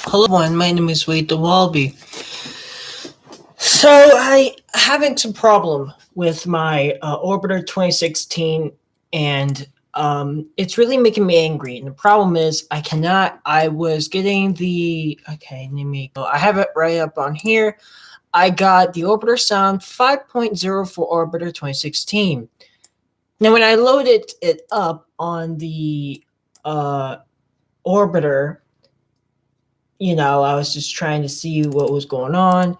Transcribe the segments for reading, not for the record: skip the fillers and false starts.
Hello, everyone. My name is Wade the Wallaby. So I having some problem with my Orbiter 2016, and it's really making me angry. And the problem is I cannot. I was getting the okay. Let me go. I have it right up on here. I got the Orbiter Sound 5.0 for Orbiter 2016. Now, when I loaded it up on the Orbiter, I was just trying to see what was going on,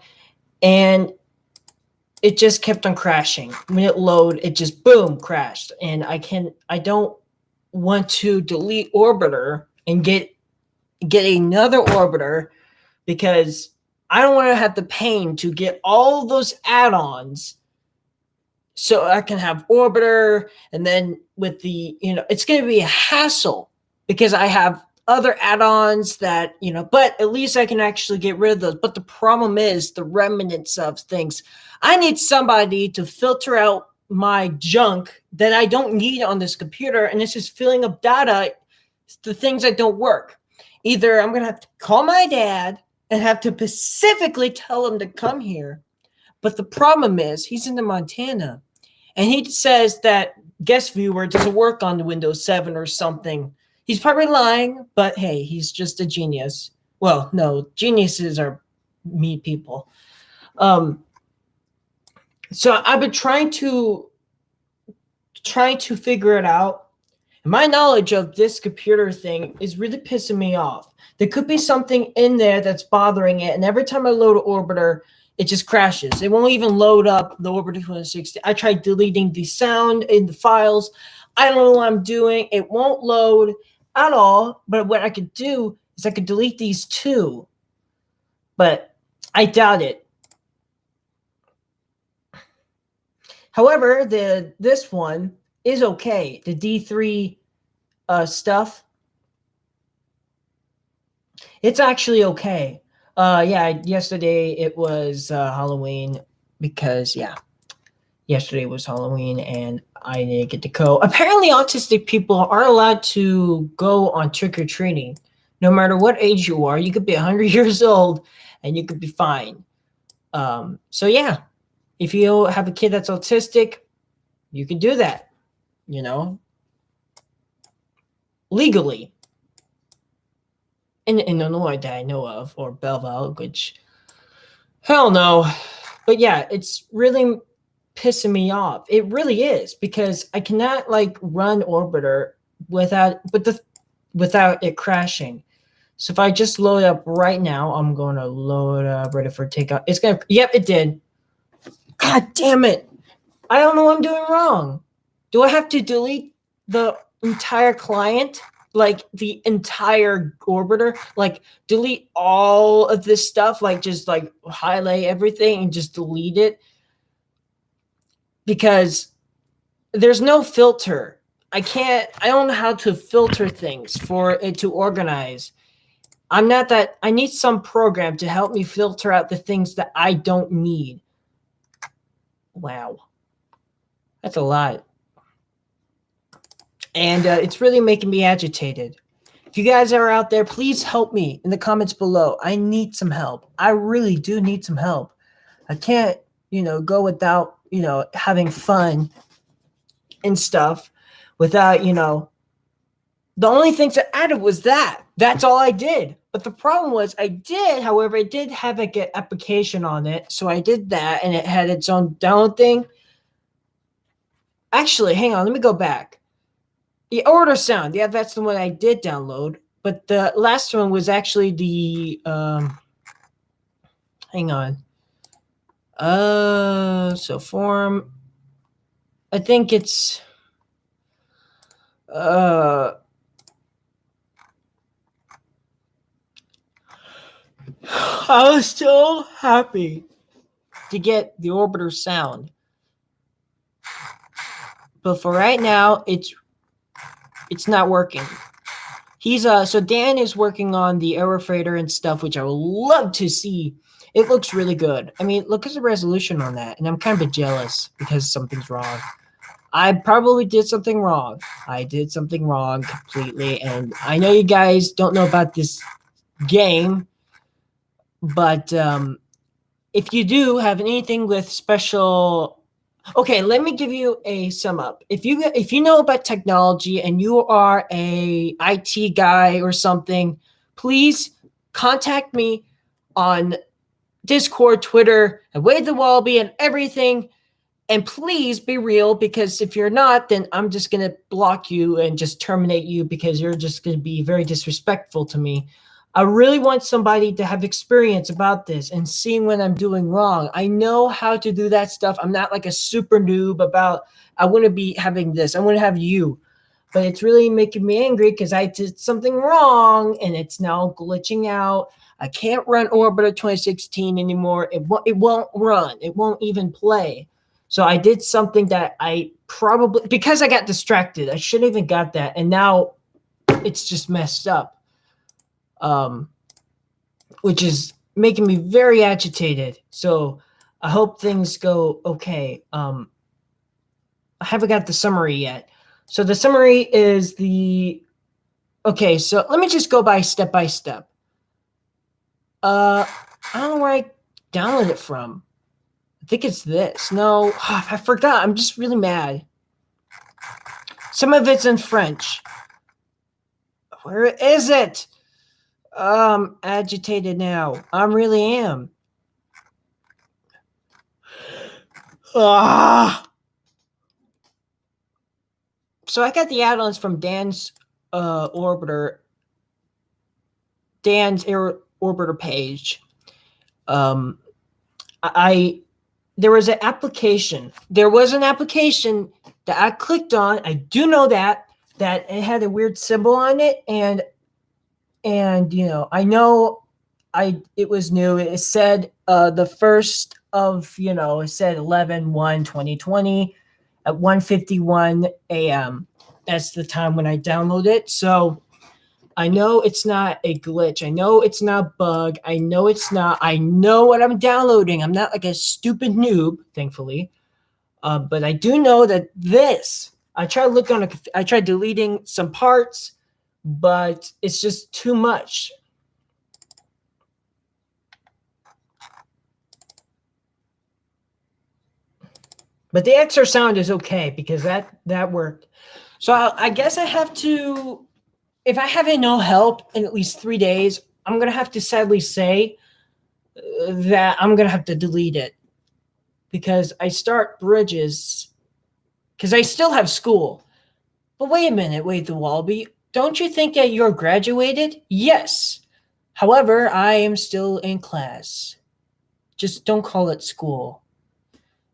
and it just kept on crashing. When it loaded, it just boom crashed, and I don't want to delete Orbiter and get another Orbiter because I don't want to have the pain to get all those add-ons so I can have Orbiter, and then with it's going to be a hassle because I have other add-ons that, but at least I can actually get rid of those. But the problem is the remnants of things. I need somebody to filter out my junk that I don't need on this computer, and it's just filling up data, the things that don't work. Either I'm going to have to call my dad and have to specifically tell him to come here. But the problem is he's in the Montana, and he says that guest viewer doesn't work on the Windows 7 or something. He's probably lying, but hey, he's just a genius. Well, no, geniuses are me people. So I've been trying to figure it out. And my knowledge of this computer thing is really pissing me off. There could be something in there that's bothering it, and every time I load an Orbiter, it just crashes. It won't even load up the Orbiter 2060. I tried deleting the sound in the files. I don't know what I'm doing. It won't load at all. But what I could do is I could delete these two. But I doubt it. However, this one is okay. The D3 stuff, it's actually okay. Yesterday it was Halloween because, yesterday was Halloween and I didn't get to go. Apparently, autistic people are allowed to go on trick-or-treating. No matter what age you are, you could be 100 years old and you could be fine. If you have a kid that's autistic, you can do that, legally. In Illinois that I know of, or Belleville, which, hell no. But yeah, it's really pissing me off. It really is, because I cannot run Orbiter without it crashing. So if I just load up right now, I'm going to load up, ready for takeoff. It's going to, yep, it did. God damn it. I don't know what I'm doing wrong. Do I have to delete the entire client? The entire Orbiter? Delete all of this stuff? Just highlight everything and just delete it? Because there's no filter. I don't know how to filter things for it to organize. I need some program to help me filter out the things that I don't need. Wow. That's a lot. And it's really making me agitated. If you guys are out there, please help me in the comments below. I need some help. I really do need some help. I can't, go without, having fun and stuff without, the only things I added was that. That's all I did. But the problem was I did have an application on it. So I did that, and it had its own download thing. Actually, hang on. Let me go back. The Order Sound. Yeah, that's the one I did download. But the last one was actually the... hang on. So form... I think it's... I was so happy to get the Orbiter Sound. But for right now, it's not working. So Dan is working on the error freighter and stuff, which I would love to see. It looks really good. I mean, look at the resolution on that, and I'm kind of jealous because something's wrong. I probably did something wrong. I did something wrong completely, and I know you guys don't know about this game, But if you do have anything with special, okay, let me give you a sum up. If you know about technology and you are a IT guy or something, please contact me on Discord, Twitter, and Wade the Wallaby and everything. And please be real, because if you're not, then I'm just going to block you and just terminate you because you're just going to be very disrespectful to me. I really want somebody to have experience about this and seeing when I'm doing wrong. I know how to do that stuff. I'm not like a super noob about, I want to be having this. I want to have you. But it's really making me angry because I did something wrong and it's now glitching out. I can't run Orbiter 2016 anymore. It won't run. It won't even play. So I did something that I probably, because I got distracted, I shouldn't even got that. And now it's just messed up, which is making me very agitated. So I hope things go okay. I haven't got the summary yet. So the summary is okay, so let me just go by step. I don't know where I downloaded it from. I think it's this. No, I forgot. I'm just really mad. Some of it's in French. Where is it? I'm agitated now. I really am. Ah. So I got the add-ons from Dan's orbiter. Dan's orbiter page. There was an application. There was an application that I clicked on. I do know that it had a weird symbol on it, and I know it was new. It said the first of, it said 11/1/2020 at 1:51 a.m. That's the time when I downloaded it. So I know it's not a glitch. I know it's not a bug. I know what I'm downloading. I'm not like a stupid noob, thankfully. But I do know that I tried deleting some parts, but it's just too much. But the XR sound is okay because that worked. So I guess I have to, if I have no help in at least 3 days, I'm going to have to sadly say that I'm going to have to delete it because I start bridges because I still have school. But wait a minute, wait, the Wallaby. Don't you think that you're graduated? Yes. However, I am still in class. Just don't call it school.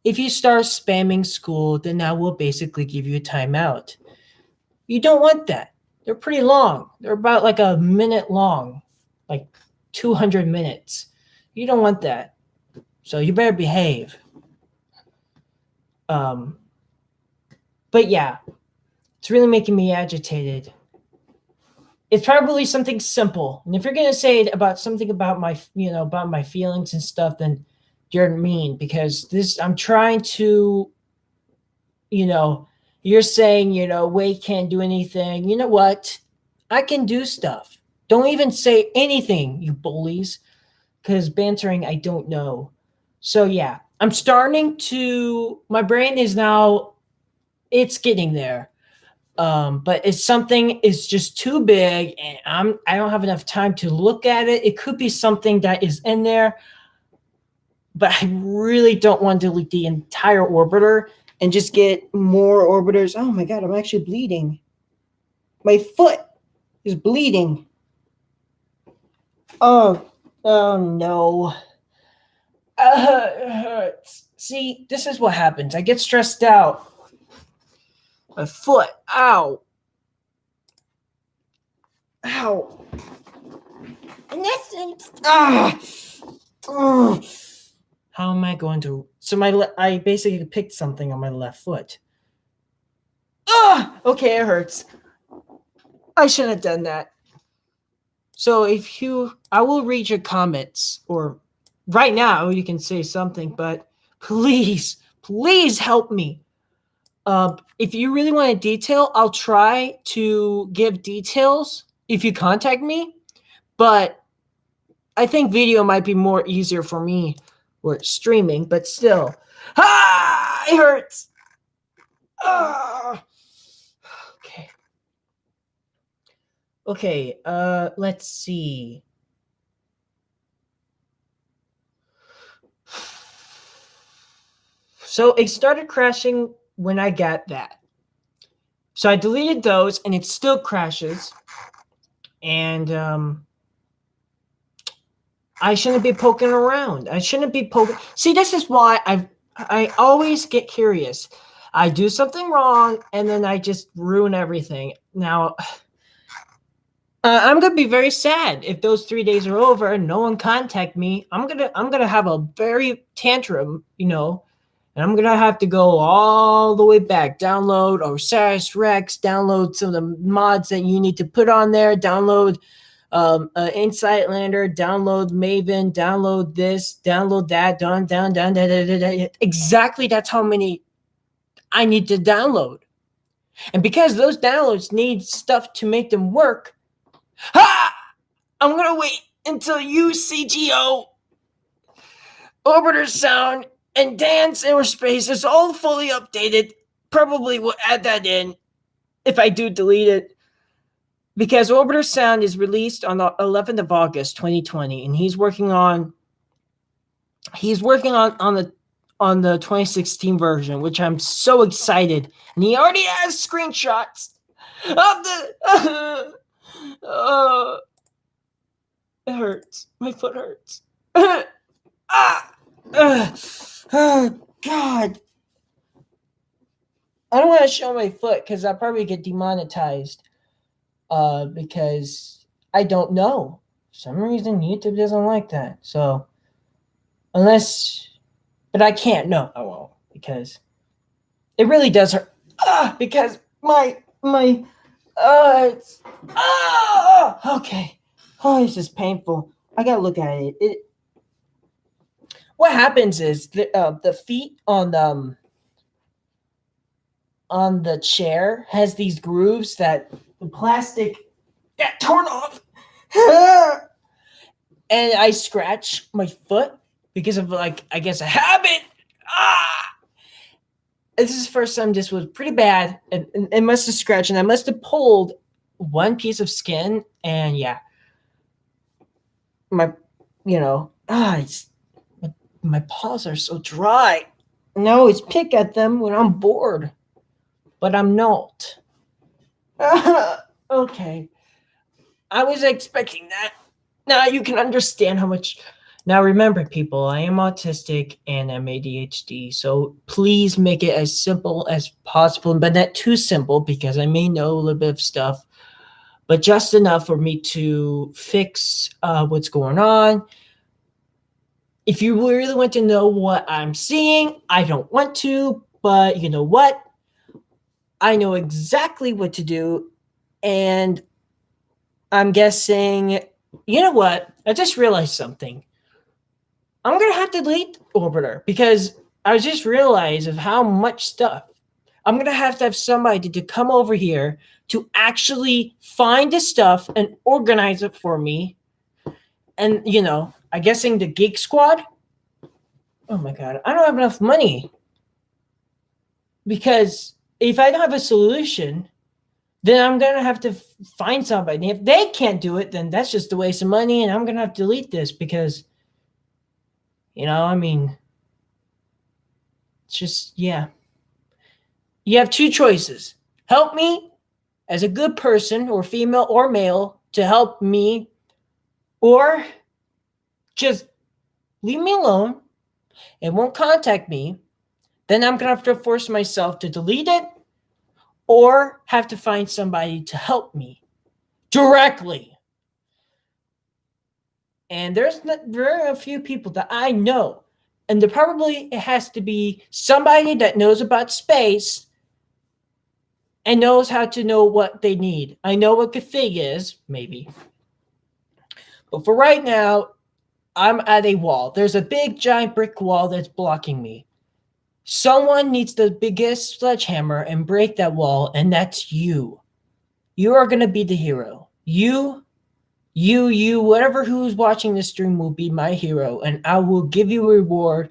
If you start spamming school, then I will basically give you a timeout. You don't want that. They're pretty long. They're about like a minute long, like 200 minutes. You don't want that. So you better behave. But yeah, it's really making me agitated. It's probably something simple. And if you're going to say it about something about my, about my feelings and stuff, then you're mean because I'm trying to, you're saying, Wade can't do anything. You know what? I can do stuff. Don't even say anything, you bullies, because bantering, I don't know. So yeah, I'm starting to, my brain is now, it's getting there. But it's something is just too big and I don't have enough time to look at it. It could be something that is in there, but I really don't want to delete the entire orbiter and just get more orbiters. Oh my God, I'm actually bleeding. My foot is bleeding. Oh no. It hurts. See, this is what happens. I get stressed out. My foot. Ow. Ow. And that's how am I going to? So I basically picked something on my left foot. Okay, it hurts. I shouldn't have done that. So I will read your comments, or right now you can say something, but please help me. If you really want a detail, I'll try to give details if you contact me, but I think video might be more easier for me or streaming, but still. Ah, it hurts. Ah. Okay. Okay, let's see. So it started crashing when I got that. So I deleted those and it still crashes. And I shouldn't be poking around. I shouldn't be poking. See, this is why I always get curious. I do something wrong and then I just ruin everything. Now, I'm gonna be very sad if those 3 days are over and no one contact me. I'm gonna have a very tantrum, and I'm gonna have to go all the way back, download Osiris Rex, download some of the mods that you need to put on there, download Insight Lander, download Maven, download this, download that, down. Exactly, that's how many I need to download. And because those downloads need stuff to make them work, I'm gonna wait until UCGO, Orbiter Sound, and Dance Aerospace is all fully updated. Probably will add that in if I do delete it. Because Orbiter Sound is released on the 11th of August, 2020, and he's working on the 2016 version, which I'm so excited. And he already has screenshots of the. It hurts. My foot hurts. Oh God! I don't want to show my foot because I'll probably get demonetized. Because I don't know. For some reason YouTube doesn't like that. So but I can't. No, I won't because it really does hurt. Because it's okay. Oh, it's just painful. I gotta look at it. What happens is the feet on the chair has these grooves that the plastic got torn off. And I scratch my foot because of I guess a habit. This is the first time this was pretty bad. And it must have scratched and I must have pulled one piece of skin and yeah. My my paws are so dry. And I always pick at them when I'm bored. But I'm not. Okay. I was expecting that. Now you can understand how much. Now remember, people, I am autistic and I'm ADHD, so please make it as simple as possible, but not too simple because I may know a little bit of stuff, but just enough for me to fix what's going on. If you really want to know what I'm seeing, I don't want to, but you know what? I know exactly what to do, and I'm guessing, you know what? I just realized something. I'm going to have to delete Orbiter because I just realized of how much stuff. I'm going to have somebody to come over here to actually find the stuff and organize it for me. And, I'm guessing the Geek Squad. Oh my God, I don't have enough money. Because if I don't have a solution, then I'm going to have to find somebody. If they can't do it, then that's just a waste of money. And I'm going to have to delete this because, it's just, yeah. You have two choices. Help me as a good person or female or male to help me, or just leave me alone and won't contact me. Then I'm going to have to force myself to delete it or have to find somebody to help me directly. And there are a few people that I know. And it has to be somebody that knows about space and knows how to know what they need. I know what config is, maybe. But for right now, I'm at a wall. There's a big, giant brick wall that's blocking me. Someone needs the biggest sledgehammer and break that wall, and that's you. You are going to be the hero. You whatever who's watching this stream will be my hero, and I will give you a reward.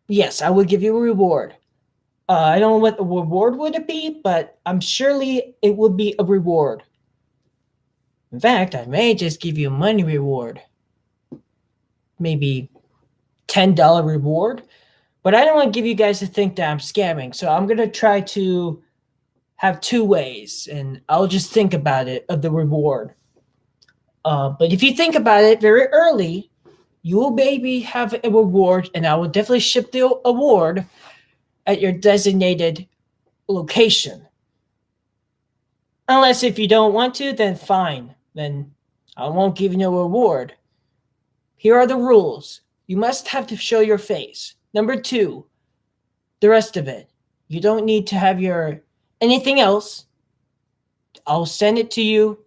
Yes, I will give you a reward. I don't know what the reward would it be, but I'm surely it would be a reward. In fact, I may just give you a money reward. Maybe $10 reward. But I don't want to give you guys to think that I'm scamming. So I'm going to try to have two ways, and I'll just think about it of the reward. But if you think about it very early, you will maybe have a reward, and I will definitely ship the award at your designated location. Unless if you don't want to, then fine. Then I won't give you no reward. Here are the rules. You must have to show your face. Number 2, the rest of it. You don't need to have your anything else. I'll send it to you.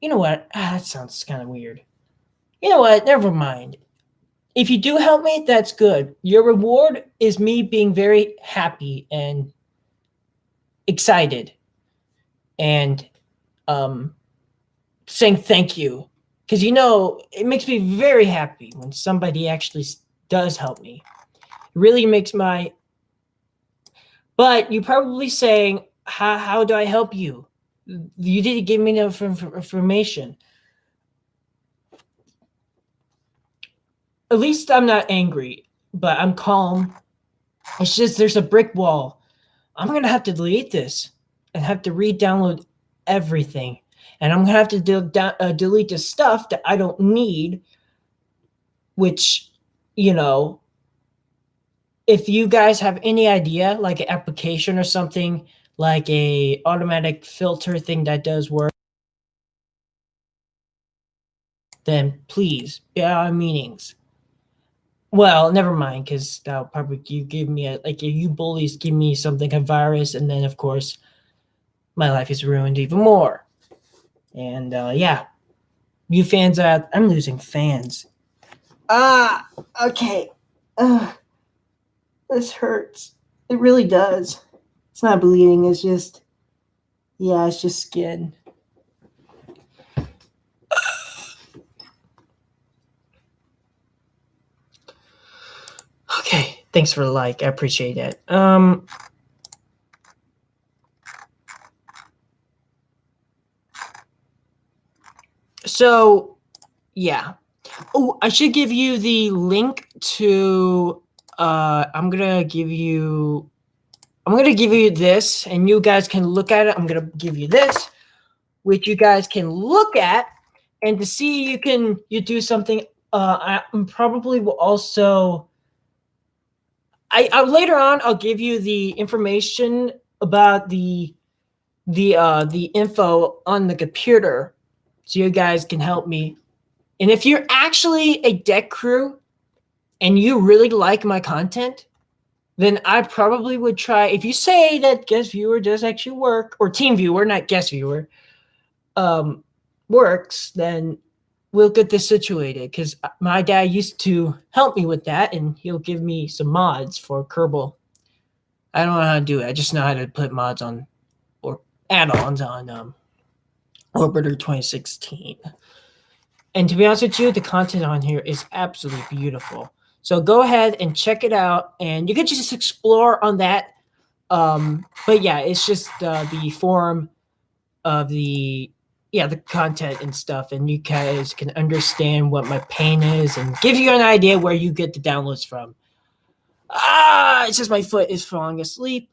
You know what? That sounds kind of weird. You know what? Never mind. If you do help me, that's good. Your reward is me being very happy and excited and saying thank you. Because it makes me very happy when somebody actually does help me. It really makes my... But you're probably saying, how do I help you? You didn't give me enough information. At least I'm not angry, but I'm calm. It's just there's a brick wall. I'm going to have to delete this and have to re-download everything. And I'm going to have to delete the stuff that I don't need, which, if you guys have any idea, like an application or something, like a automatic filter thing that does work, then please, meanings. Well, never mind, because that'll probably you give me if you bullies give me something, a virus, and then of course my life is ruined even more. And you fans out, I'm losing fans. Okay. This hurts. It really does. It's not bleeding, it's just skin. Okay, thanks for the like. I appreciate it. So, yeah. Oh, I should give you the link to. I'm gonna give you this, and you guys can look at it. I'm gonna give you this, which you guys can look at, and to see you do something. I probably will also. I later on I'll give you the information about the info on the computer, so you guys can help me. And if you're actually a deck crew and you really like my content, then I probably would try. If you say that guest viewer does actually work, or team viewer, not guest viewer, works, then we'll get this situated. Because my dad used to help me with that, and he'll give me some mods for Kerbal. I don't know how to do it. I just know how to put mods on or add-ons on Orbiter 2016. And to be honest with you, the content on here is absolutely beautiful. So go ahead and check it out, and you can just explore on that. But yeah, it's just the forum of the content and stuff, and you guys can understand what my pain is and give you an idea where you get the downloads from. It's just my foot is falling asleep.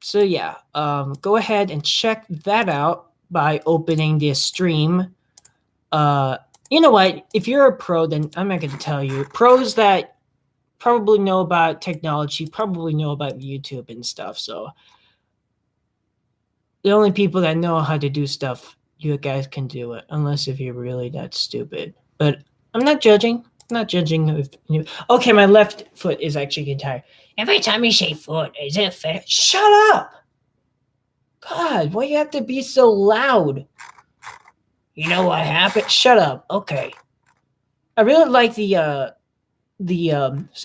So yeah, go ahead and check that out by opening the stream. You know what? If you're a pro, then I'm not going to tell you. Pros that probably know about technology probably know about YouTube and stuff. So the only people that know how to do stuff, you guys can do it, unless if you're really that stupid. But I'm not judging. I'm not judging. Okay, my left foot is actually getting tired. Every time you say foot, is it fair? Shut up! God, why you have to be so loud? You know what happened? Shut up. Okay. I really like so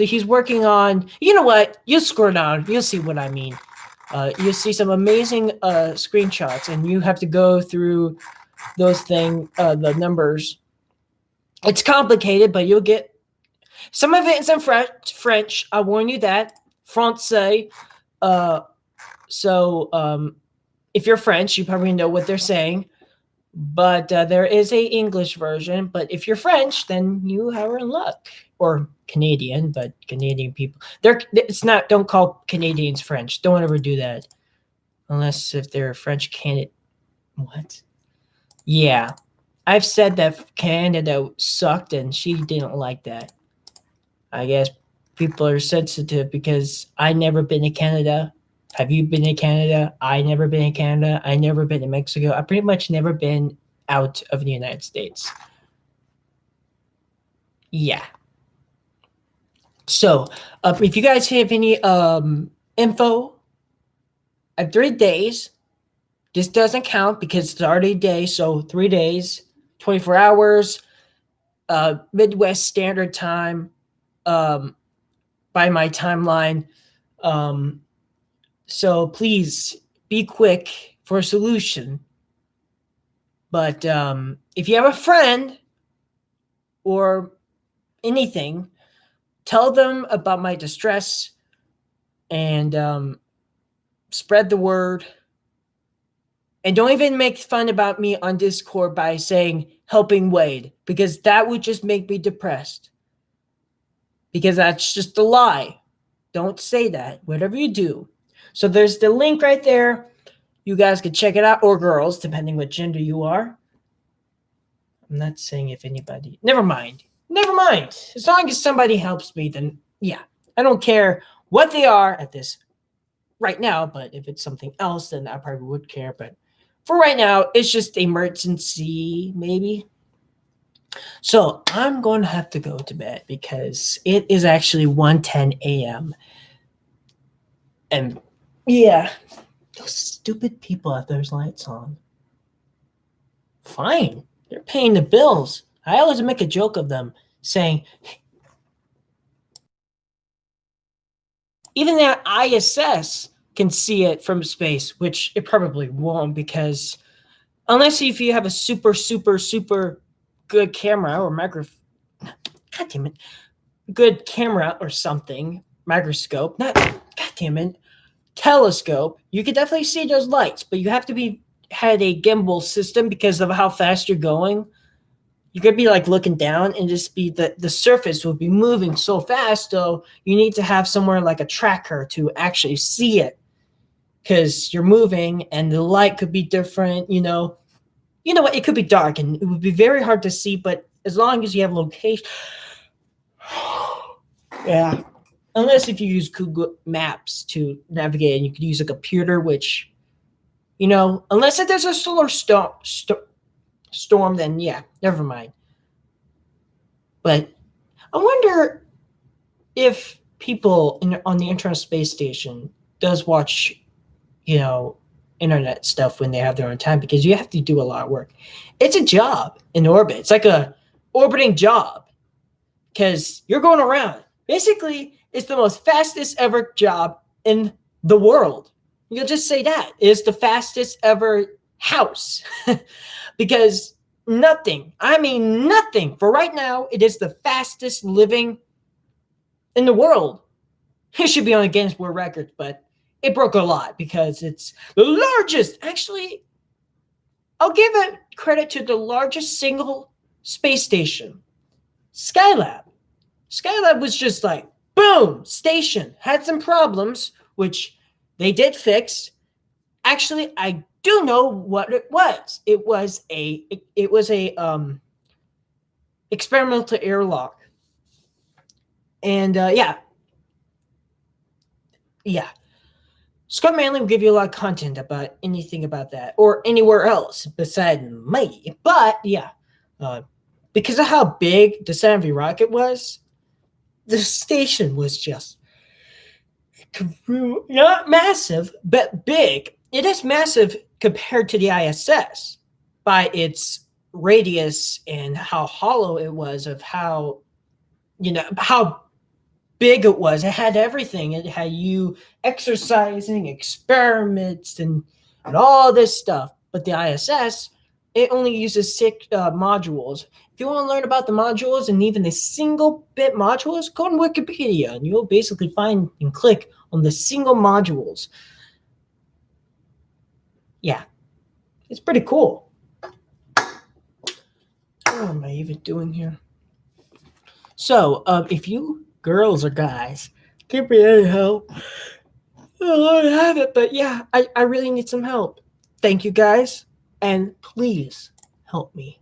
he's working on, you know what? You scroll down, you'll see what I mean. You see some amazing screenshots, and you have to go through the numbers. It's complicated, but you'll get some of it is in French. I warn you that Francais. Uh, so if you're French, you probably know what they're saying. But there is a English version. But if you're French, then you are in luck. Or Canadian, but Canadian people, it's not. Don't call Canadians French. Don't ever do that, unless if they're French Canadian. What? Yeah, I've said that Canada sucked, and she didn't like that. I guess people are sensitive because I never been to Canada. Have you been to Canada? I never been to Canada. I never been to Mexico. I pretty much never been out of the United States. Yeah. So, if you guys have any info, I have 3 days. This doesn't count because it's already a day. So 3 days, 24 hours, Midwest Standard Time. By my timeline. Um, so please be quick for a solution. But if you have a friend or anything, tell them about my distress and spread the word. And don't even make fun about me on Discord by saying helping Wade, because that would just make me depressed. Because that's just a lie. Don't say that, whatever you do. So there's the link right there. You guys can check it out, or girls, depending what gender you are. I'm not saying if anybody. Never mind. Never mind. As long as somebody helps me, then yeah. I don't care what they are at this right now, but if it's something else, then I probably would care. But for right now, it's just emergency, maybe. So I'm going to have to go to bed because it is actually 1:10 a.m. And yeah, those stupid out have their lights on. Fine. They're paying the bills. I always make a joke of them saying, even that ISS can see it from space, which it probably won't, because unless if you have a super, super, super good camera or God damn it, good camera or something, microscope, not, God damn it, telescope, you could definitely see those lights, but you have to had a gimbal system because of how fast you're going. You could be like looking down and just be the surface would be moving so fast, so you need to have somewhere like a tracker to actually see it, because you're moving and the light could be different. You know what, it could be dark and it would be very hard to see, but as long as you have location. Yeah, unless if you use Google Maps to navigate, and you could use a computer, which, unless if there's a solar storm, then yeah, never mind. But I wonder if people on the International Space Station does watch, internet stuff when they have their own time, because you have to do a lot of work. It's a job in orbit. It's like a orbiting job, because you're going around. Basically, it's the most fastest ever job in the world. You'll just say that. It's the fastest ever house. Because nothing, for right now, it is the fastest living in the world. It should be on a Guinness World Records, but it broke a lot because it's the largest. Actually, I'll give it credit to the largest single space station, Skylab. Skylab was just like, boom, station. Had some problems, which they did fix. Actually, I do know what it was. It was a experimental airlock. And yeah. Scott Manley will give you a lot of content about anything about that or anywhere else besides me. But yeah, because of how big the Saturn V rocket was, the station was just not massive, but big. It is massive compared to the ISS by its radius and how hollow it was, of how big it was. It had everything. It had you exercising, experiments, and all this stuff. But the ISS, it only uses 6 modules. If you want to learn about the modules and even the single bit modules, go on Wikipedia and you'll basically find and click on the single modules. Yeah, it's pretty cool. What am I even doing here? So, if you girls or guys give me any help, I don't have it, but yeah, I really need some help. Thank you guys, and please help me.